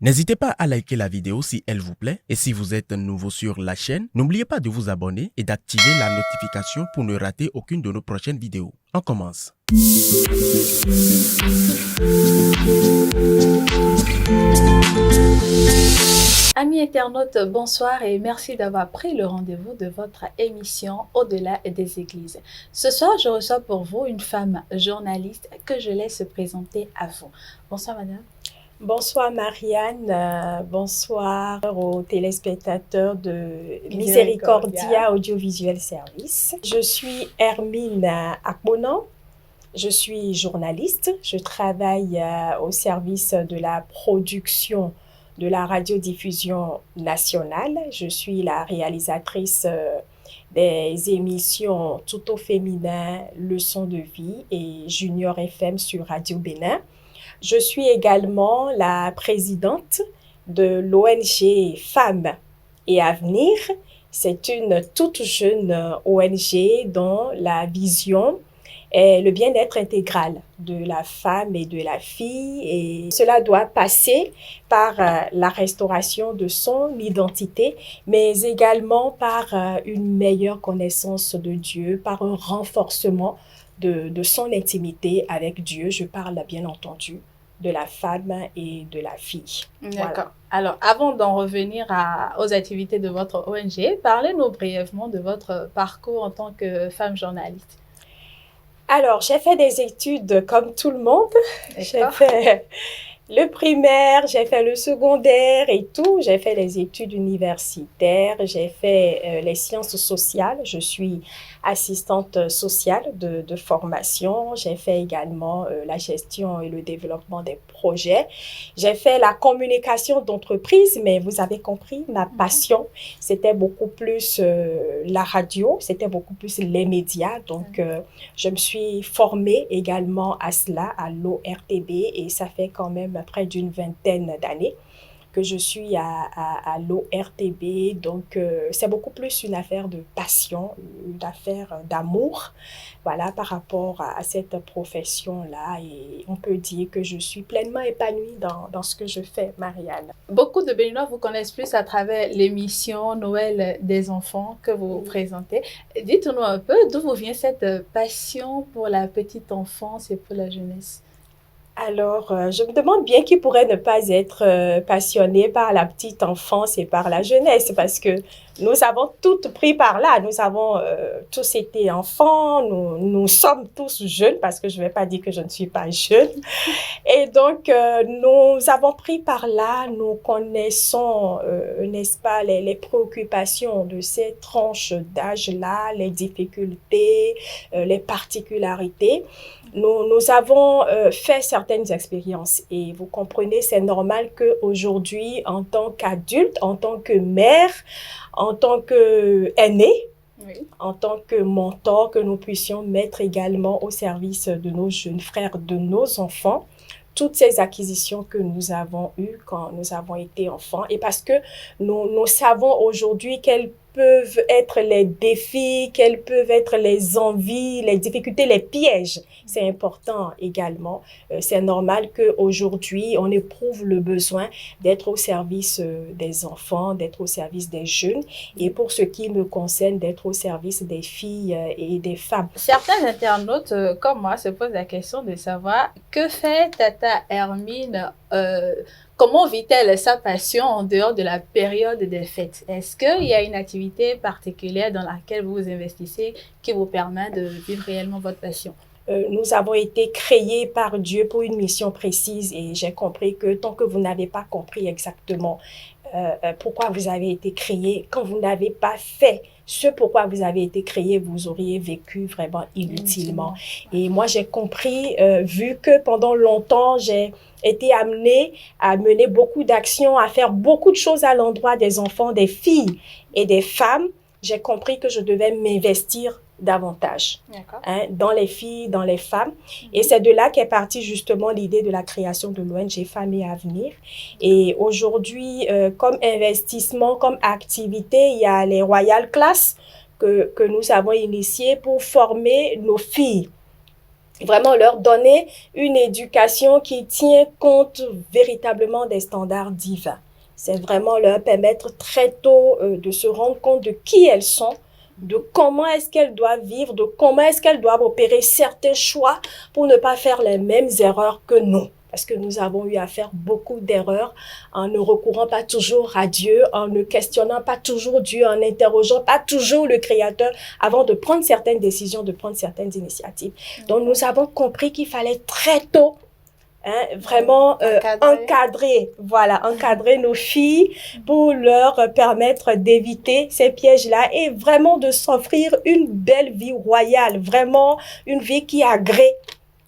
N'hésitez pas à liker la vidéo si elle vous plaît et si vous êtes nouveau sur la chaîne, n'oubliez pas de vous abonner et d'activer la notification pour ne rater aucune de nos prochaines vidéos. On commence. Amis internautes, bonsoir et merci d'avoir pris le rendez-vous de votre émission Au-delà des églises. Ce soir, je reçois pour vous une femme journaliste que je laisse se présenter à vous. Bonsoir madame. Bonsoir Marianne, bonsoir aux téléspectateurs de Miséricordia Audiovisuel Service. Je suis Hermine Akbonan, je suis journaliste, je travaille au service de la production de la radiodiffusion nationale. Je suis la réalisatrice des émissions Tout au féminin, Leçons de vie et Junior FM sur Radio Bénin. Je suis également la présidente de l'ONG Femmes et Avenir. C'est une toute jeune ONG dont la vision est le bien-être intégral de la femme et de la fille. Et cela doit passer par la restauration de son identité, mais également par une meilleure connaissance de Dieu, par un renforcement de son intimité avec Dieu. Je parle bien entendu de la femme et de la fille. D'accord. Voilà. Alors, avant d'en revenir aux activités de votre ONG, parlez-nous brièvement de votre parcours en tant que femme journaliste. Alors, j'ai fait des études comme tout le monde. J'ai fait le primaire, j'ai fait le secondaire et tout. J'ai fait les études universitaires, j'ai fait les sciences sociales. Je suis assistante sociale de formation. J'ai fait également la gestion et le développement des projets. J'ai fait la communication d'entreprise, mais vous avez compris, ma passion, c'était beaucoup plus la radio, c'était beaucoup plus les médias. Donc, je me suis formée également à cela, à l'ORTB, et ça fait quand même près d'une vingtaine d'années que je suis à l'ORTB. Donc, c'est beaucoup plus une affaire de passion, une affaire d'amour, voilà, par rapport à cette profession-là. Et on peut dire que je suis pleinement épanouie dans ce que je fais, Marianne. Beaucoup de Béninois vous connaissent plus à travers l'émission Noël des enfants que vous présentez. Dites-nous un peu d'où vous vient cette passion pour la petite enfance et pour la jeunesse. Alors, je me demande bien qui pourrait ne pas être passionné par la petite enfance et par la jeunesse, parce que nous avons toutes pris par là. Nous avons tous été enfants, nous sommes tous jeunes, parce que je ne vais pas dire que je ne suis pas jeune. Et donc, nous avons pris par là, nous connaissons, n'est-ce pas, les préoccupations de ces tranches d'âge-là, les difficultés, les particularités. Nous avons fait certaines expériences et vous comprenez, c'est normal qu'aujourd'hui, en tant qu'adulte, en tant que mère, en tant qu'aînée, en tant que mentor, que nous puissions mettre également au service de nos jeunes frères, de nos enfants, toutes ces acquisitions que nous avons eues quand nous avons été enfants. Et parce que nous savons aujourd'hui quelles peuvent être les défis, quelles peuvent être les envies, les difficultés, les pièges. C'est important également. C'est normal qu'aujourd'hui, on éprouve le besoin d'être au service des enfants, d'être au service des jeunes et pour ce qui me concerne, d'être au service des filles et des femmes. Certains internautes, comme moi, se posent la question de savoir que fait Tata Hermine comment vit-elle sa passion en dehors de la période des fêtes? Est-ce qu'il y a une activité particulière dans laquelle vous vous investissez qui vous permet de vivre réellement votre passion? Nous avons été créés par Dieu pour une mission précise et j'ai compris que tant que vous n'avez pas compris exactement pourquoi vous avez été créés, quand vous n'avez pas fait ce pourquoi vous avez été créé, vous auriez vécu vraiment inutilement. Et moi, j'ai compris, vu que pendant longtemps, j'ai été amenée à mener beaucoup d'actions, à faire beaucoup de choses à l'endroit des enfants, des filles et des femmes, j'ai compris que je devais m'investir davantage dans les filles, dans les femmes. Et c'est de là qu'est partie justement l'idée de la création de l'ONG Femmes et Avenir. Et aujourd'hui, comme investissement, comme activité, il y a les Royal Class que nous avons initiées pour former nos filles Vraiment leur donner une éducation qui tient compte véritablement des standards divins. C'est vraiment leur permettre très tôt de se rendre compte de qui elles sont, de comment est-ce qu'elles doivent vivre, de comment est-ce qu'elles doivent opérer certains choix pour ne pas faire les mêmes erreurs que nous. Parce que nous avons eu à faire beaucoup d'erreurs en ne recourant pas toujours à Dieu, en ne questionnant pas toujours Dieu, en n'interrogeant pas toujours le Créateur avant de prendre certaines décisions, de prendre certaines initiatives. Donc, nous avons compris qu'il fallait très tôt vraiment encadrer nos filles pour leur permettre d'éviter ces pièges-là et vraiment de s'offrir une belle vie royale, vraiment une vie qui agrée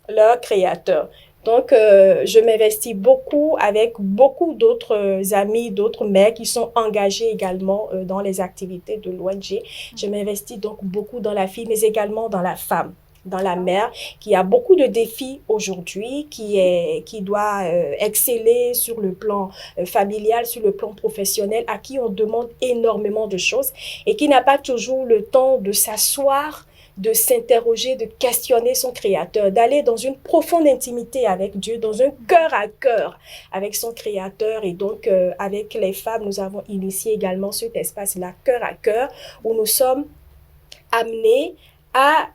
leur Créateur. Donc, je m'investis beaucoup avec beaucoup d'autres amis, d'autres mères qui sont engagées également dans les activités de l'ONG. Je m'investis donc beaucoup dans la fille, mais également dans la femme, dans la mère, qui a beaucoup de défis aujourd'hui, qui doit exceller sur le plan familial, sur le plan professionnel, à qui on demande énormément de choses et qui n'a pas toujours le temps de s'asseoir, de s'interroger, de questionner son Créateur, d'aller dans une profonde intimité avec Dieu, dans un cœur à cœur avec son Créateur. Et donc, avec les femmes, nous avons initié également cet espace-là, cœur à cœur, où nous sommes amenés à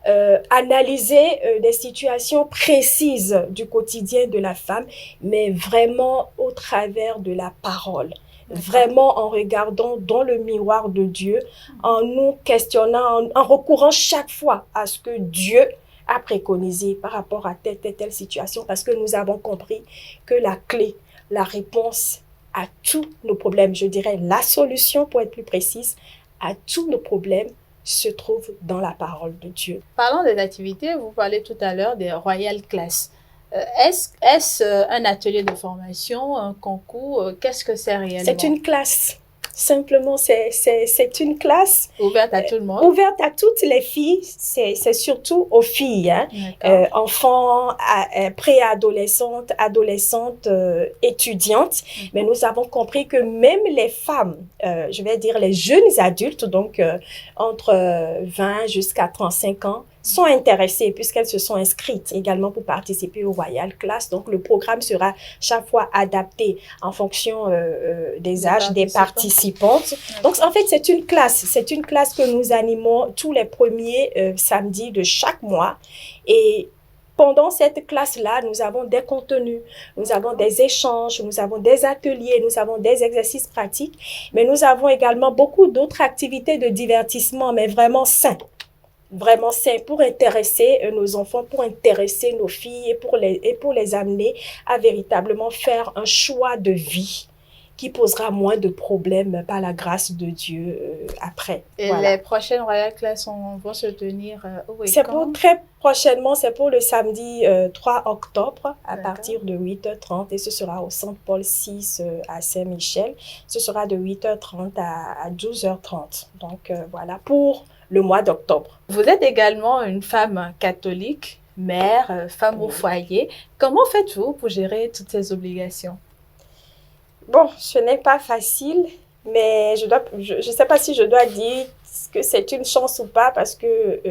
analyser des situations précises du quotidien de la femme, mais vraiment au travers de la parole. Vraiment en regardant dans le miroir de Dieu, en nous questionnant, en recourant chaque fois à ce que Dieu a préconisé par rapport à telle situation, parce que nous avons compris que la clé, la réponse à tous nos problèmes, je dirais la solution pour être plus précise, à tous nos problèmes se trouve dans la parole de Dieu. Parlons des activités, vous parlez tout à l'heure des Royal Class. Est-ce un atelier de formation, un concours? Qu'est-ce que c'est réellement? C'est une classe. Simplement, c'est une classe ouverte à tout le monde. Ouverte à toutes les filles. C'est surtout aux filles, enfants, préadolescentes, adolescentes, étudiantes. Mais nous avons compris que même les femmes, je vais dire les jeunes adultes, donc entre 20 jusqu'à 35 ans, sont intéressées puisqu'elles se sont inscrites également pour participer au Royal Class. Donc, le programme sera chaque fois adapté en fonction des âges des participantes. Donc, en fait, c'est une classe. C'est une classe que nous animons tous les premiers samedis de chaque mois. Et pendant cette classe-là, nous avons des contenus, nous avons des échanges, nous avons des ateliers, nous avons des exercices pratiques, mais nous avons également beaucoup d'autres activités de divertissement, mais vraiment sains. Vraiment sain pour intéresser nos enfants, pour intéresser nos filles et pour les amener à véritablement faire un choix de vie qui posera moins de problèmes par la grâce de Dieu après. Et voilà. Les prochaines Royal Class vont se tenir où et c'est quand? pour très prochainement, c'est pour le samedi 3 octobre à partir de 8h30 et ce sera au Centre Paul VI à Saint-Michel. Ce sera de 8h30 à 12h30. Donc voilà pour le mois d'octobre. Vous êtes également une femme catholique, mère, femme au foyer. Comment faites-vous pour gérer toutes ces obligations? Bon, ce n'est pas facile, mais je sais pas si je dois dire que c'est une chance ou pas parce que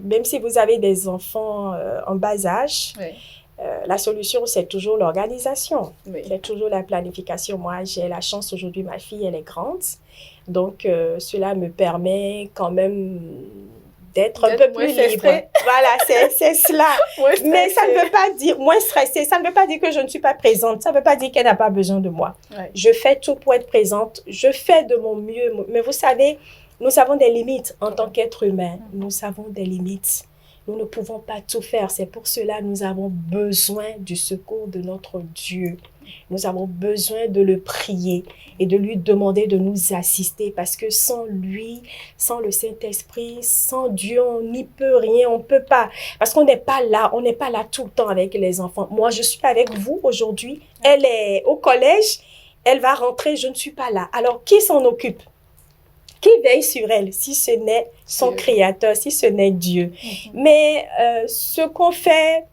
même si vous avez des enfants en bas âge, la solution, c'est toujours l'organisation. Oui. C'est toujours la planification. Moi, j'ai la chance aujourd'hui, ma fille, elle est grande. Donc, cela me permet quand même d'être un peu plus libre. Voilà, c'est cela. Mais ça ne veut pas dire, moins stressée, ça ne veut pas dire que je ne suis pas présente. Ça ne veut pas dire qu'elle n'a pas besoin de moi. Ouais. Je fais tout pour être présente. Je fais de mon mieux. Mais vous savez, nous avons des limites en tant qu'être humain. Nous avons des limites. Nous ne pouvons pas tout faire. C'est pour cela que nous avons besoin du secours de notre Dieu. Nous avons besoin de le prier et de lui demander de nous assister parce que sans lui, sans le Saint-Esprit, sans Dieu, on n'y peut rien, on ne peut pas. Parce qu'on n'est pas là tout le temps avec les enfants. Moi, je suis avec vous aujourd'hui. Elle est au collège, elle va rentrer, je ne suis pas là. Alors, qui s'en occupe? Qui veille sur elle si ce n'est son Créateur, si ce n'est Dieu? Mais ce qu'on fait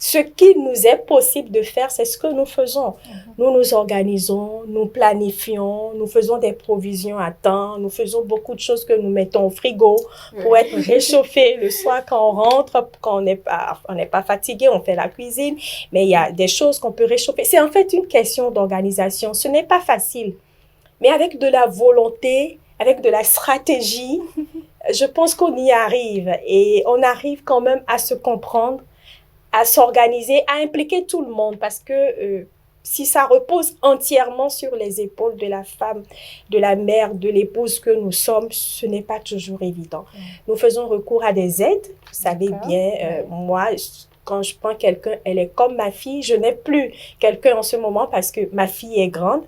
ce qu'il nous est possible de faire, c'est ce que nous faisons. Nous nous organisons, nous planifions, nous faisons des provisions à temps, nous faisons beaucoup de choses que nous mettons au frigo pour être réchauffés le soir quand on rentre, quand on n'est pas fatigué, on fait la cuisine, mais il y a des choses qu'on peut réchauffer. C'est en fait une question d'organisation. Ce n'est pas facile, mais avec de la volonté, avec de la stratégie, je pense qu'on y arrive et on arrive quand même à se comprendre, à s'organiser, à impliquer tout le monde parce que si ça repose entièrement sur les épaules de la femme, de la mère, de l'épouse que nous sommes, ce n'est pas toujours évident. Nous faisons recours à des aides. Vous savez bien, moi, quand je prends quelqu'un, elle est comme ma fille. Je n'ai plus quelqu'un en ce moment parce que ma fille est grande.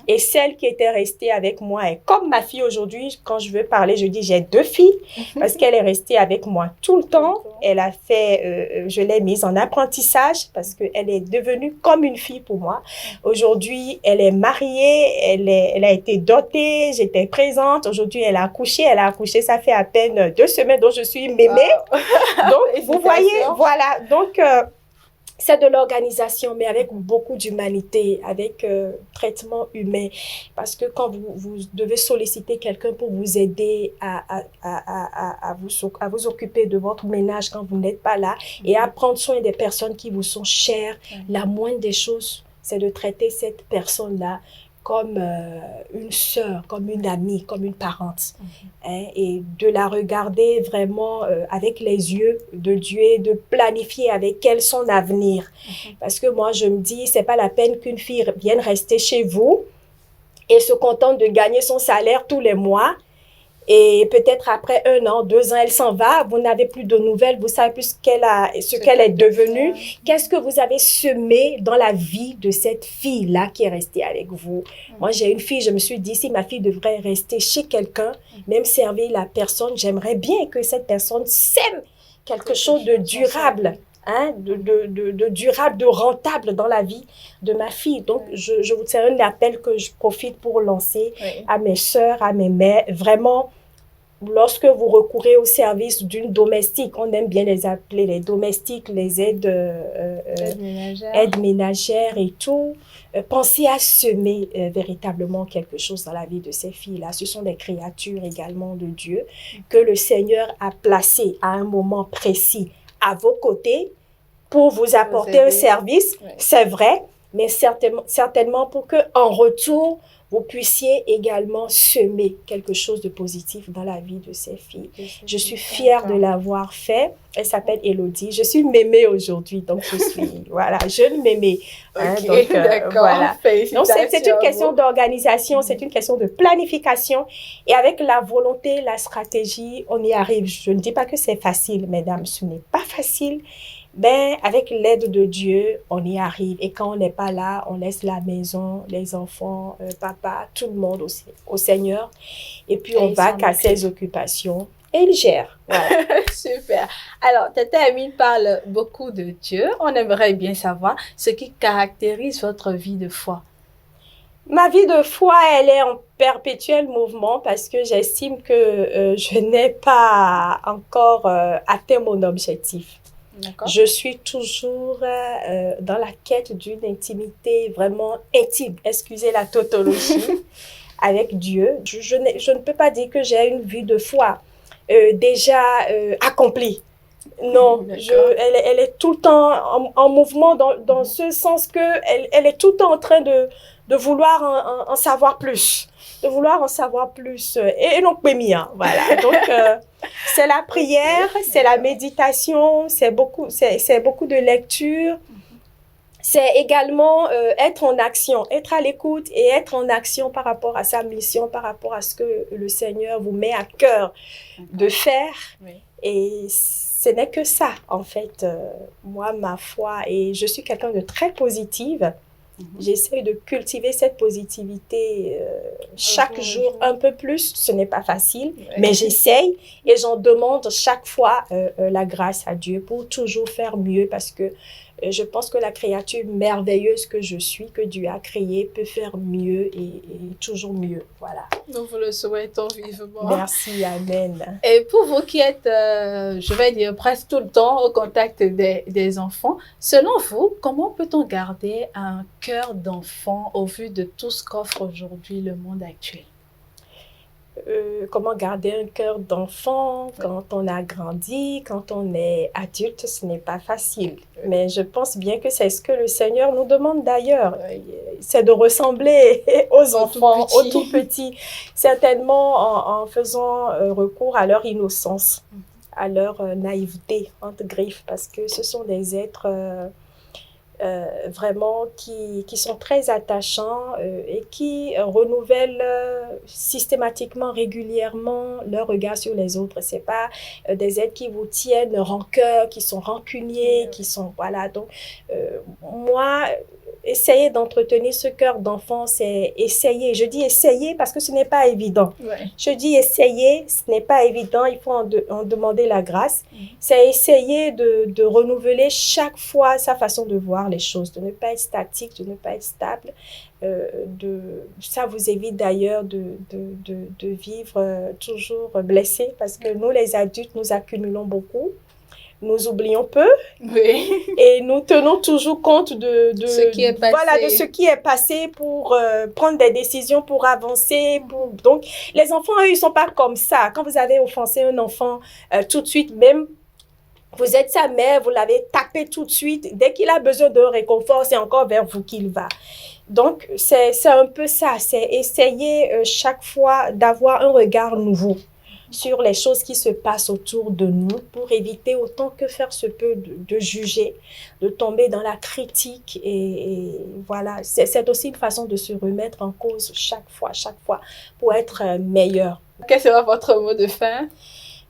Et celle qui était restée avec moi est comme ma fille aujourd'hui. Quand je veux parler, je dis j'ai 2 filles parce qu'elle est restée avec moi tout le temps. Elle a fait, je l'ai mise en apprentissage parce qu'elle est devenue comme une fille pour moi. Aujourd'hui, elle est mariée, elle a été dotée, j'étais présente. Aujourd'hui, elle a accouché, ça fait à peine 2 semaines dont je suis mémée. Donc, vous voyez, voilà. Donc, c'est de l'organisation, mais avec beaucoup d'humanité, avec traitement humain. Parce que quand vous devez solliciter quelqu'un pour vous aider à vous occuper de votre ménage quand vous n'êtes pas là et à prendre soin des personnes qui vous sont chères, la moindre des choses, c'est de traiter cette personne-là comme une sœur, comme une amie, comme une parente. Et de la regarder vraiment avec les yeux de Dieu et de planifier avec elle son avenir. Parce que moi, je me dis, c'est pas la peine qu'une fille vienne rester chez vous et se contente de gagner son salaire tous les mois. Et peut-être après 1 an, 2 ans, elle s'en va. Vous n'avez plus de nouvelles. Vous savez plus ce qu'elle est devenue. Qu'est-ce que vous avez semé dans la vie de cette fille-là qui est restée avec vous? Moi, j'ai une fille, je me suis dit, si ma fille devrait rester chez quelqu'un, même servir la personne, j'aimerais bien que cette personne sème quelque chose de durable. De durable, de rentable dans la vie de ma fille. Donc, je vous tiens un appel que je profite pour lancer à mes sœurs, à mes mères. Vraiment, lorsque vous recourez au service d'une domestique, on aime bien les appeler les domestiques, les aides ménagères et tout, pensez à semer véritablement quelque chose dans la vie de ces filles-là. Ce sont des créatures également de Dieu que le Seigneur a placées à un moment précis à vos côtés pour vous apporter un service, c'est vrai, mais certainement pour que en retour, vous puissiez également semer quelque chose de positif dans la vie de ces filles. Je suis fière de l'avoir fait. Elle s'appelle Élodie. Je suis mémée aujourd'hui, donc je suis, voilà, jeune mémée. Donc, voilà. Donc, c'est une question d'organisation, c'est une question de planification. Et avec la volonté, la stratégie, on y arrive. Je ne dis pas que c'est facile, mesdames, ce n'est pas facile. Ben, avec l'aide de Dieu, on y arrive. Et quand on n'est pas là, on laisse la maison, les enfants, papa, tout le monde au Seigneur. Et puis, on va qu'à ses occupations. Et il gère. Voilà. Super. Alors, Tata Hermine parle beaucoup de Dieu. On aimerait bien savoir ce qui caractérise votre vie de foi. Ma vie de foi, elle est en perpétuel mouvement parce que j'estime que je n'ai pas encore atteint mon objectif. Je suis toujours dans la quête d'une intimité vraiment intime, excusez la tautologie, avec Dieu. Je ne peux pas dire que j'ai une vie de foi déjà accomplie. Non, elle est tout le temps en mouvement dans ce sens qu'elle est tout le temps en train de vouloir en savoir plus. De vouloir en savoir plus. Et donc, voilà. Donc, c'est la prière, c'est la méditation, c'est beaucoup de lecture. C'est également être en action, être à l'écoute et être en action par rapport à sa mission, par rapport à ce que le Seigneur vous met à cœur de faire. Oui. Et ce n'est que ça, en fait, moi, ma foi. Et je suis quelqu'un de très positive. J'essaie de cultiver cette positivité chaque jour un peu plus. Ce n'est pas facile, mais j'essaye et j'en demande chaque fois la grâce à Dieu pour toujours faire mieux parce que je pense que la créature merveilleuse que je suis, que Dieu a créée, peut faire mieux et toujours mieux. Voilà. Nous vous le souhaitons vivement. Merci, amen. Et pour vous qui êtes, je vais dire, presque tout le temps au contact des enfants, selon vous, comment peut-on garder un cœur d'enfant au vu de tout ce qu'offre aujourd'hui le monde actuel? Comment garder un cœur d'enfant quand on a grandi, quand on est adulte, ce n'est pas facile. Mais je pense bien que c'est ce que le Seigneur nous demande d'ailleurs. C'est de ressembler aux enfants, aux tout petits. Certainement en faisant recours à leur innocence, à leur naïveté, entre griffes, parce que ce sont des êtres vraiment qui sont très attachants et qui renouvellent systématiquement, régulièrement leur regard sur les autres. C'est pas des êtres qui vous tiennent rancœur, qui sont rancuniers, qui sont... Voilà, donc moi... Essayer d'entretenir ce cœur d'enfant, c'est essayer. Je dis essayer parce que ce n'est pas évident. Ouais. Je dis essayer, ce n'est pas évident, il faut en demander la grâce. C'est essayer de renouveler chaque fois sa façon de voir les choses, de ne pas être statique, de ne pas être stable. Ça vous évite d'ailleurs de vivre toujours blessé parce que nous, les adultes, nous accumulons beaucoup. Nous oublions peu et nous tenons toujours compte de ce qui est passé. Voilà, de ce qui est passé pour prendre des décisions, pour avancer. Donc, les enfants, eux, ils ne sont pas comme ça. Quand vous avez offensé un enfant, tout de suite, même, vous êtes sa mère, vous l'avez tapé tout de suite. Dès qu'il a besoin de réconfort, c'est encore vers vous qu'il va. Donc, c'est un peu ça. C'est essayer chaque fois d'avoir un regard nouveau sur les choses qui se passent autour de nous pour éviter autant que faire se peut de juger, de tomber dans la critique et voilà, c'est aussi une façon de se remettre en cause chaque fois pour être meilleur. Quel sera votre mot de fin?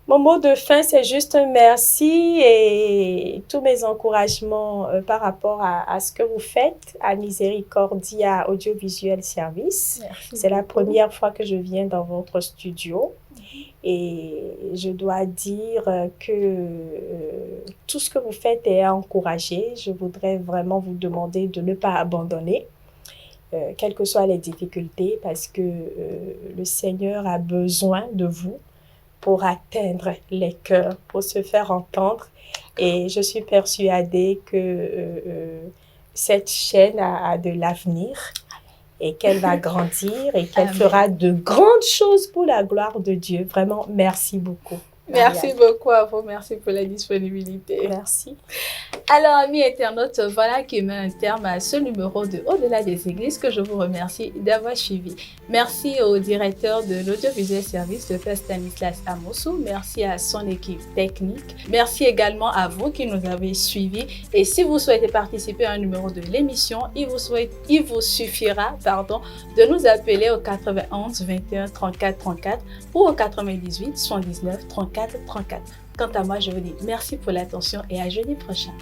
Mon mot de fin, c'est juste un merci et tous mes encouragements par rapport à ce que vous faites à Miséricordia Audiovisuel Service. Merci. C'est la première fois que je viens dans votre studio. Et je dois dire que tout ce que vous faites est à encourager. Je voudrais vraiment vous demander de ne pas abandonner, quelles que soient les difficultés, parce que le Seigneur a besoin de vous pour atteindre les cœurs, pour se faire entendre. Et je suis persuadée que cette chaîne a de l'avenir. Et qu'elle va grandir et qu'elle fera de grandes choses pour la gloire de Dieu. Vraiment, merci beaucoup. Merci beaucoup à vous. Merci pour la disponibilité. Merci. Alors, amis internautes, voilà qui met un terme à ce numéro de Au-delà des Églises que je vous remercie d'avoir suivi. Merci au directeur de l'Audiovisuel Service, Dr Stanislas Amosu. Merci à son équipe technique. Merci également à vous qui nous avez suivis. Et si vous souhaitez participer à un numéro de l'émission, il vous suffira de nous appeler au 91 21 34 34 ou au 98 79 34 34. Quant à moi, je vous dis merci pour l'attention et à jeudi prochain.